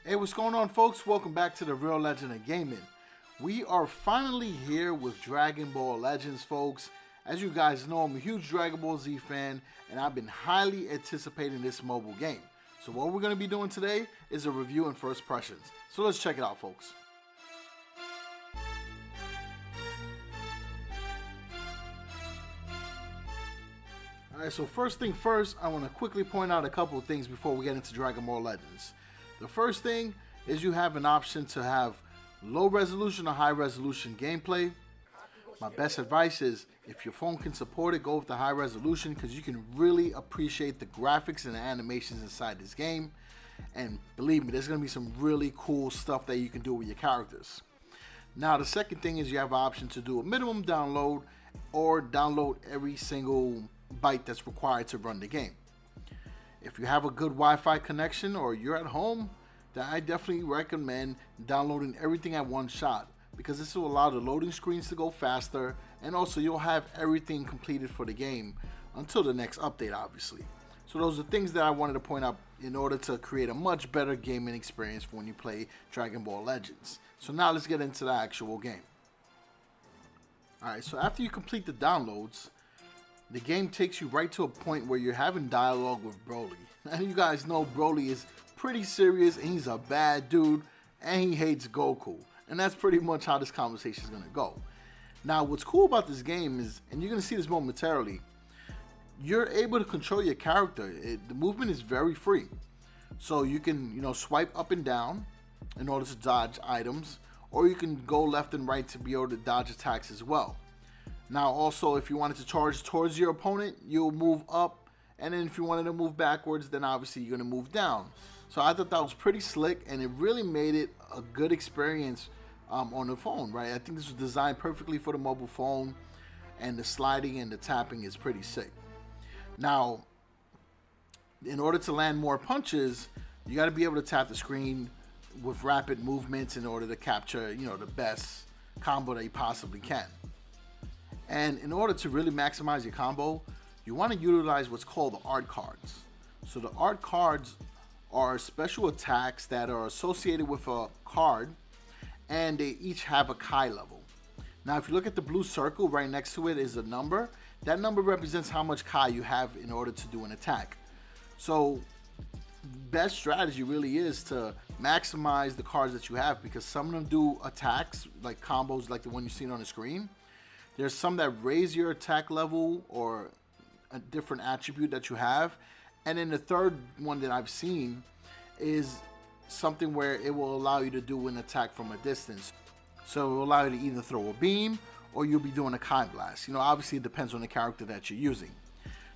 Hey, what's going on, folks? Welcome back to the Real Legend of Gaming. We are finally here with Dragon Ball Legends, folks. As you guys know, I'm a huge Dragon Ball Z fan, and I've been highly anticipating this mobile game. So what we're going to be doing today is a review and first impressions. So let's check it out, folks. Alright, so first thing first, I want to quickly point out a couple of things before we get into Dragon Ball Legends. The first thing is you have an option to have low resolution or high resolution gameplay. My best advice is if your phone can support it, go with the high resolution because you can really appreciate the graphics and the animations inside this game. And believe me, there's going to be some really cool stuff that you can do with your characters. Now, the second thing is you have an option to do a minimum download or download every single byte that's required to run the game. If you have a good Wi-Fi connection or you're at home, then I definitely recommend downloading everything at one shot because this will allow the loading screens to go faster, and also you'll have everything completed for the game until the next update, obviously. So those are things that I wanted to point out in order to create a much better gaming experience when you play Dragon Ball Legends. So now let's get into the actual game. Alright, so after you complete the downloads, the game takes you right to a point where you're having dialogue with Broly. And you guys know Broly is pretty serious and he's a bad dude and he hates Goku. And that's pretty much how this conversation is going to go. Now, what's cool about this game is, and you're going to see this momentarily, you're able to control your character. The movement is very free. So you can, swipe up and down in order to dodge items, or you can go left and right to be able to dodge attacks as well. Now also, if you wanted to charge towards your opponent, you'll move up, and then if you wanted to move backwards, then obviously you're going to move down. So I thought that was pretty slick, and it really made it a good experience on the phone, right? I think this was designed perfectly for the mobile phone, and the sliding and the tapping is pretty sick. Now, in order to land more punches, you got to be able to tap the screen with rapid movements in order to capture, the best combo that you possibly can. And in order to really maximize your combo, you want to utilize what's called the art cards. So the art cards are special attacks that are associated with a card, and they each have a Kai level. Now, if you look at the blue circle right next to it is a number. That number represents how much Kai you have in order to do an attack. So best strategy really is to maximize the cards that you have, because some of them do attacks like combos like the one you see on the screen. There's some that raise your attack level or a different attribute that you have. And then the third one that I've seen is something where it will allow you to do an attack from a distance. So it will allow you to either throw a beam or you'll be doing a Kai Blast. Obviously it depends on the character that you're using.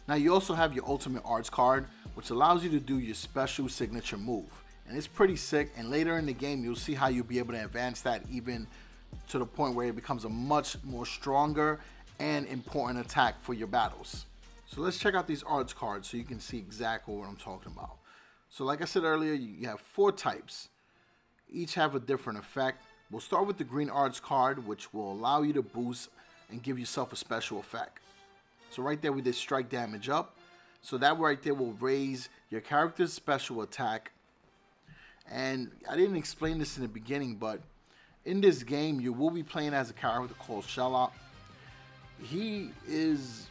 Now you also have your Ultimate Arts card, which allows you to do your special signature move. And it's pretty sick, and later in the game you'll see how you'll be able to advance that even to the point where it becomes a much more stronger and important attack for your battles. So let's check out these arts cards so you can see exactly what I'm talking about. So like I said earlier, you have 4 types. Each have a different effect. We'll start with the green arts card, which will allow you to boost and give yourself a special effect. So right there we did strike damage up. So that right there will raise your character's special attack. And I didn't explain this in the beginning, but in this game, you will be playing as a character called Shellop. He is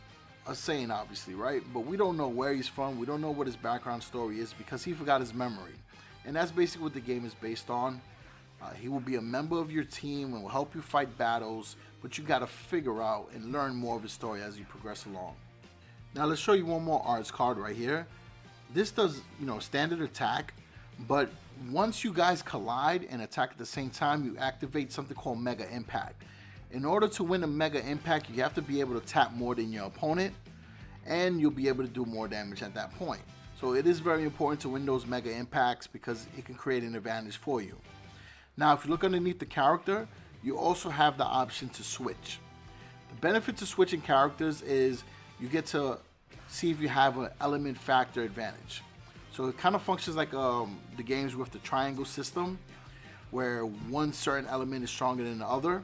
a Saiyan, obviously, right? But we don't know where he's from. We don't know what his background story is because he forgot his memory. And that's basically what the game is based on. He will be a member of your team and will help you fight battles, but you got to figure out and learn more of his story as you progress along. Now let's show you one more arts card right here. This does, standard attack, but once you guys collide and attack at the same time, you activate something called Mega Impact. In order to win a Mega Impact, you have to be able to tap more than your opponent, and you'll be able to do more damage at that point. So it is very important to win those Mega Impacts because it can create an advantage for you. Now, if you look underneath the character, you also have the option to switch. The benefit to switching characters is you get to see if you have an element factor advantage. So it kind of functions like the games with the triangle system, where one certain element is stronger than the other.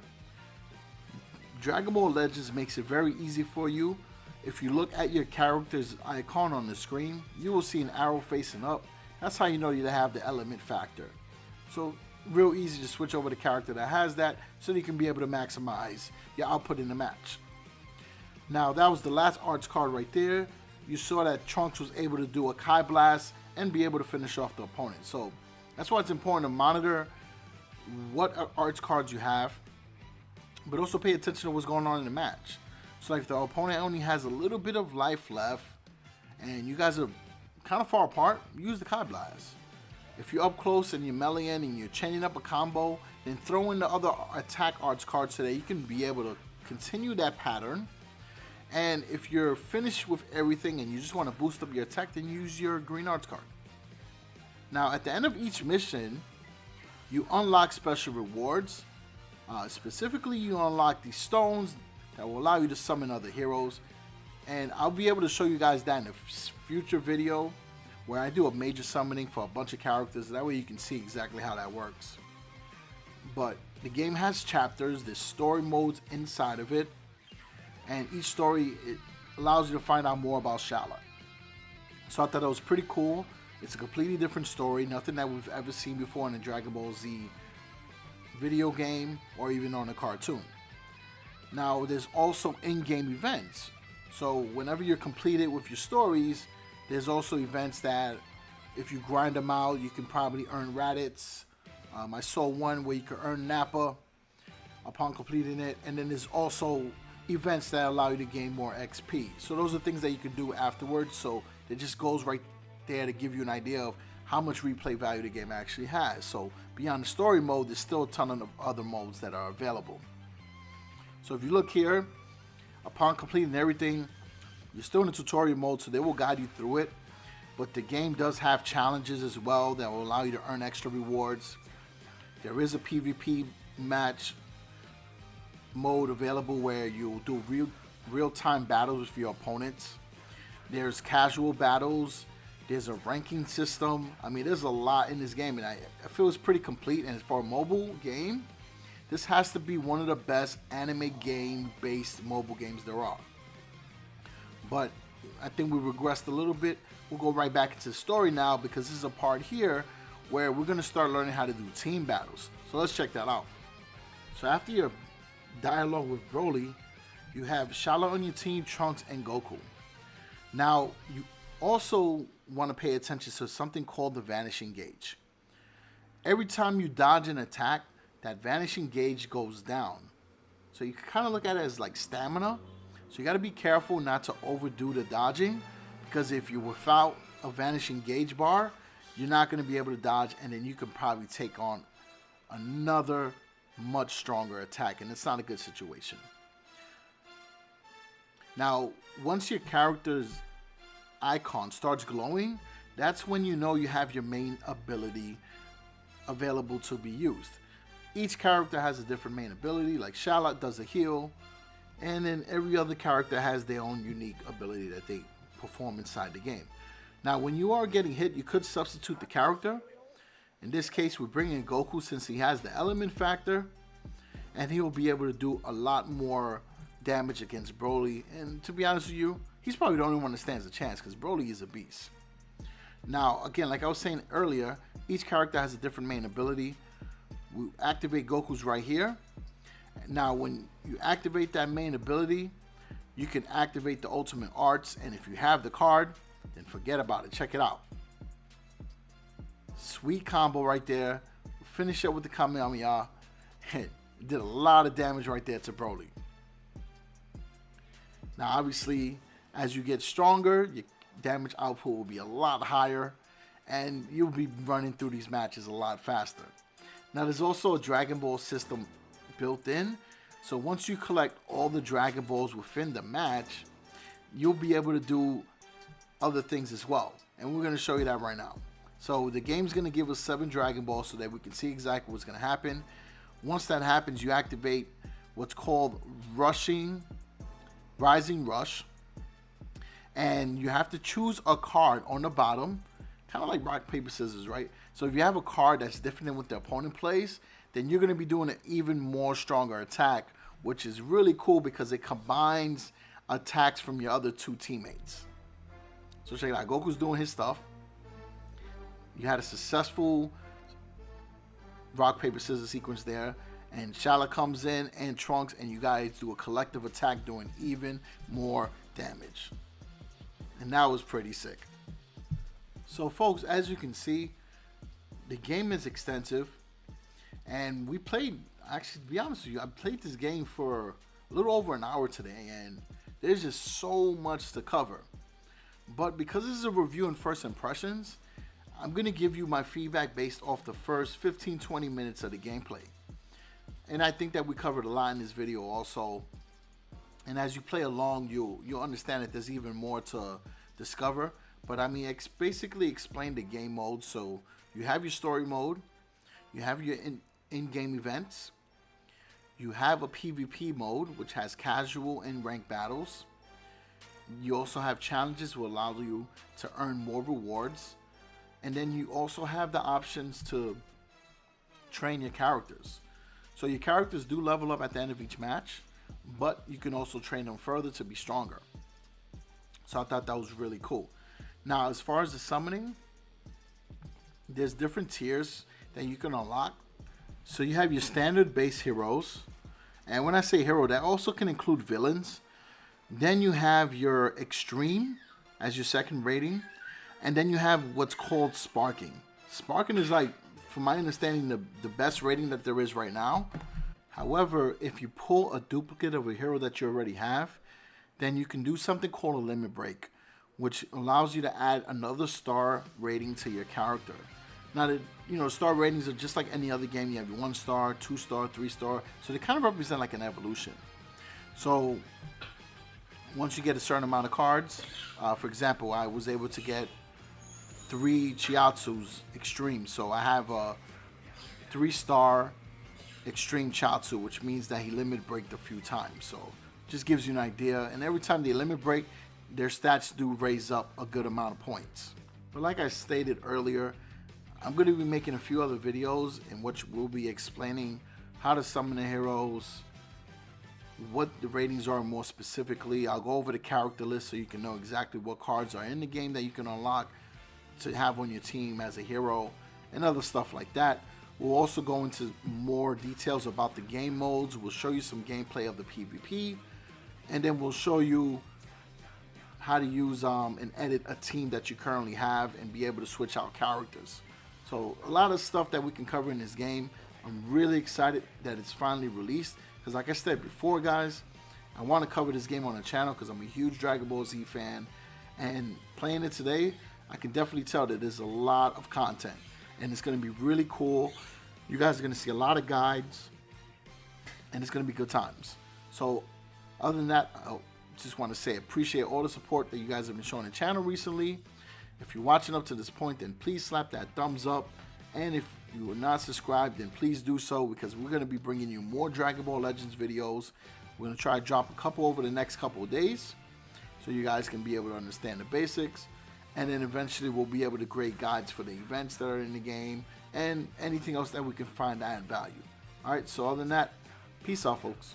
Dragon Ball Legends makes it very easy for you. If you look at your character's icon on the screen, you will see an arrow facing up. That's how you know you have the element factor. So real easy to switch over the character that has that so that you can be able to maximize your output in the match. Now that was the last arts card right there. You saw that Trunks was able to do a Kai Blast and be able to finish off the opponent. So that's why it's important to monitor what arts cards you have, but also pay attention to what's going on in the match. So like if the opponent only has a little bit of life left and you guys are kind of far apart, use the Kai Blast. If you're up close and you're meleeing and you're chaining up a combo, then throw in the other attack arts cards so that you can be able to continue that pattern. And if you're finished with everything and you just want to boost up your attack, then use your green arts card. Now at the end of each mission, you unlock special rewards. Specifically, you unlock these stones that will allow you to summon other heroes. And I'll be able to show you guys that in a future video where I do a major summoning for a bunch of characters. That way you can see exactly how that works. But the game has chapters, there's story modes inside of it. And each story, it allows you to find out more about Shala. So I thought that was pretty cool. It's a completely different story, nothing that we've ever seen before in a Dragon Ball Z video game or even on a cartoon. Now there's also in-game events. So whenever you're completed with your stories, there's also events that if you grind them out, you can probably earn Raditz. I saw one where you could earn Nappa upon completing it. And then there's also events that allow you to gain more XP. So those are things that you can do afterwards. So it just goes right there to give you an idea of how much replay value the game actually has. So beyond the story mode, there's still a ton of other modes that are available. So if you look here, upon completing everything, you're still in the tutorial mode, so they will guide you through it. But the game does have challenges as well that will allow you to earn extra rewards. There is a PvP match mode available where you'll do real-time battles with your opponents. There's casual battles. There's a ranking system. I mean, there's a lot in this game, and I feel it's pretty complete. And for a mobile game, this has to be one of the best anime game-based mobile games there are. But I think we regressed a little bit. We'll go right back into the story now because this is a part here where we're going to start learning how to do team battles. So let's check that out. So after your dialogue with Broly, you have Shala on your team, Trunks, and Goku. Now, you also want to pay attention to something called the Vanishing Gauge. Every time you dodge an attack, that Vanishing Gauge goes down. So you can kind of look at it as like stamina. So you got to be careful not to overdo the dodging, because if you're without a Vanishing Gauge bar, you're not going to be able to dodge, and then you can probably take on another much stronger attack, and it's not a good situation. Now, once your character's icon starts glowing, that's when you know you have your main ability available to be used. Each character has a different main ability, like Shala does a heal, and then every other character has their own unique ability that they perform inside the game. Now, when you are getting hit, you could substitute the character. In this case, we're bringing Goku since he has the element factor, and he will be able to do a lot more damage against Broly. And to be honest with you, he's probably the only one that stands a chance because Broly is a beast. Now, again, like I was saying earlier, each character has a different main ability. We activate Goku's right here. Now, when you activate that main ability, you can activate the ultimate arts, and if you have the card, then forget about it. Check it out. Sweet combo right there. Finish up with the Kamehameha. Did a lot of damage right there to Broly. Now, obviously, as you get stronger, your damage output will be a lot higher, and you'll be running through these matches a lot faster. Now, there's also a Dragon Ball system built in, so once you collect all the Dragon Balls within the match, you'll be able to do other things as well, and we're going to show you that right now. So the game's going to give us 7 Dragon Balls so that we can see exactly what's going to happen. Once that happens, you activate what's called Rising Rush, and you have to choose a card on the bottom, kind of like rock, paper, scissors, right? So if you have a card that's different than what the opponent plays, then you're going to be doing an even more stronger attack, which is really cool because it combines attacks from your other 2 teammates. So check it out. Goku's doing his stuff. You had a successful rock, paper, scissors sequence there. And Shala comes in and Trunks, and you guys do a collective attack doing even more damage. And that was pretty sick. So folks, as you can see, the game is extensive. And we played, actually to be honest with you, I played this game for a little over an hour today. And there's just so much to cover. But because this is a review and first impressions, I'm going to give you my feedback based off the first 15-20 minutes of the gameplay. And I think that we covered a lot in this video also. And as you play along, you'll understand that there's even more to discover. But I mean, basically explain the game mode. So you have your story mode. You have your in-game events. You have a PvP mode, which has casual and ranked battles. You also have challenges which allow you to earn more rewards. And then you also have the options to train your characters. So your characters do level up at the end of each match, but you can also train them further to be stronger. So I thought that was really cool. Now, as far as the summoning, there's different tiers that you can unlock. So you have your standard base heroes. And when I say hero, that also can include villains. Then you have your extreme as your second rating. And then you have what's called sparking. Sparking is, like, from my understanding, the best rating that there is right now. However, if you pull a duplicate of a hero that you already have, then you can do something called a limit break, which allows you to add another star rating to your character. Now, star ratings are just like any other game. You have your 1 star, 2 star, 3 star. So they kind of represent like an evolution. So once you get a certain amount of cards, for example, I was able to get 3 Chiatsus extreme. So I have a 3-star extreme Chiatsu, which means that he limit breaked a few times. So just gives you an idea. And every time they limit break, their stats do raise up a good amount of points. But like I stated earlier, I'm going to be making a few other videos in which we'll be explaining how to summon the heroes, what the ratings are more specifically. I'll go over the character list so you can know exactly what cards are in the game that you can unlock to have on your team as a hero and other stuff like that. We'll also go into more details about the game modes. We'll show you some gameplay of the PvP, and then we'll show you how to use and edit a team that you currently have and be able to switch out characters. So a lot of stuff that we can cover in this game. I'm really excited that it's finally released because, like I said before, guys, I want to cover this game on the channel because I'm a huge Dragon Ball Z fan, and playing it today, I can definitely tell that there's a lot of content and it's going to be really cool. You guys are going to see a lot of guides and it's going to be good times. So other than that, I just want to say I appreciate all the support that you guys have been showing the channel recently. If you're watching up to this point, then please slap that thumbs up. And if you are not subscribed, then please do so, because we're going to be bringing you more Dragon Ball Legends videos. We're going to try to drop a couple over the next couple of days so you guys can be able to understand the basics. And then eventually we'll be able to create guides for the events that are in the game and anything else that we can find to add value. Alright, so other than that, peace out, folks.